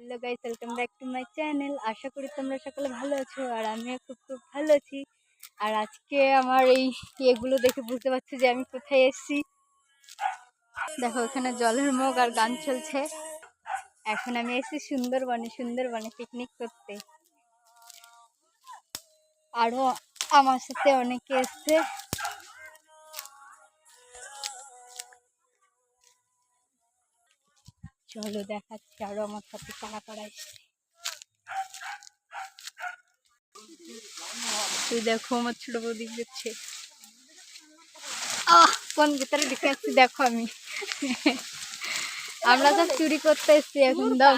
Hello guys, welcome back to my channel. আশা করি তোমরা সকলে ভালো আছো আর আমিও খুব খুব ভালো আছি। আর আজকে আমার এই ইয়েগুলো দেখে বুঝতে পারছি যে আমি কোথায় এসেছি। দেখো এখানে জলের মগ আর গান চলছে। এখন আমি এসেছি সুন্দরবনে পিকনিক করতে। আরো আমার সাথে অনেকে এসছে। চলো দেখাচ্ছি আরো আমার সাথে কারা কারা এসছে। তুই দেখো আমার ছোট বৌদি দিচ্ছে। কোন ভিতরে ঢুকে আসছি দেখো আমি। আমরা তো চুরি করতে এসছি এখন। দাও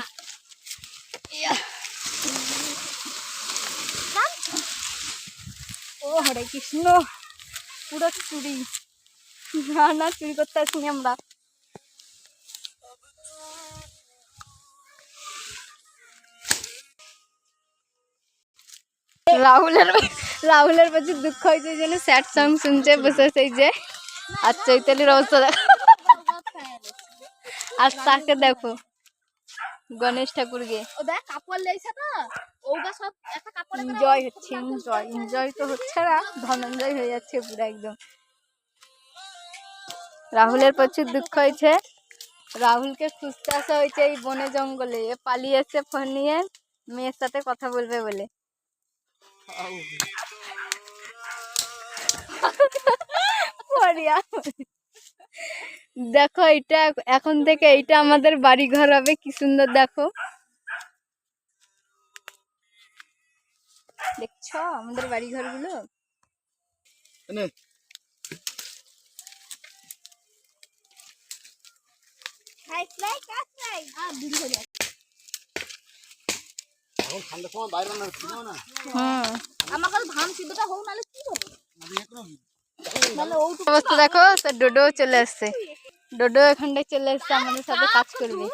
ও হরে কৃষ্ণ, পুরো চুরি। না চুরি করতে আসিনি আমরা। রাহুলের প্রচুর দুঃখ হয়েছে, যেন স্যাড সং শুনছে বসে সেই যে। আর চৈতালির অবস্থা দেখো। আর তাকে দেখো গণেশ ঠাকুরকে এনজয় হচ্ছে। এনজয় তো হচ্ছে না, ধনঞ্জয় হয়ে যাচ্ছে পুরো একদম। রাহুলের প্রচুর দুঃখ হয়েছে। রাহুলকে খুঁজতে আসা হয়েছে এই বনে জঙ্গলে। এ পালিয়েছে ফোন নিয়ে মেয়ের সাথে কথা বলবে বলে। দেখো এটা এখন থেকে এইটা আমাদের বাড়ি ঘর হবে, কি সুন্দর দেখো। দেখছো আমাদের বাড়ি ঘর গুলো। অবস্থা দেখো, ডোডো চলে আসছে। ডোডো এখানটায় চলে আসছে আমাদের সাথে কাজ করবে।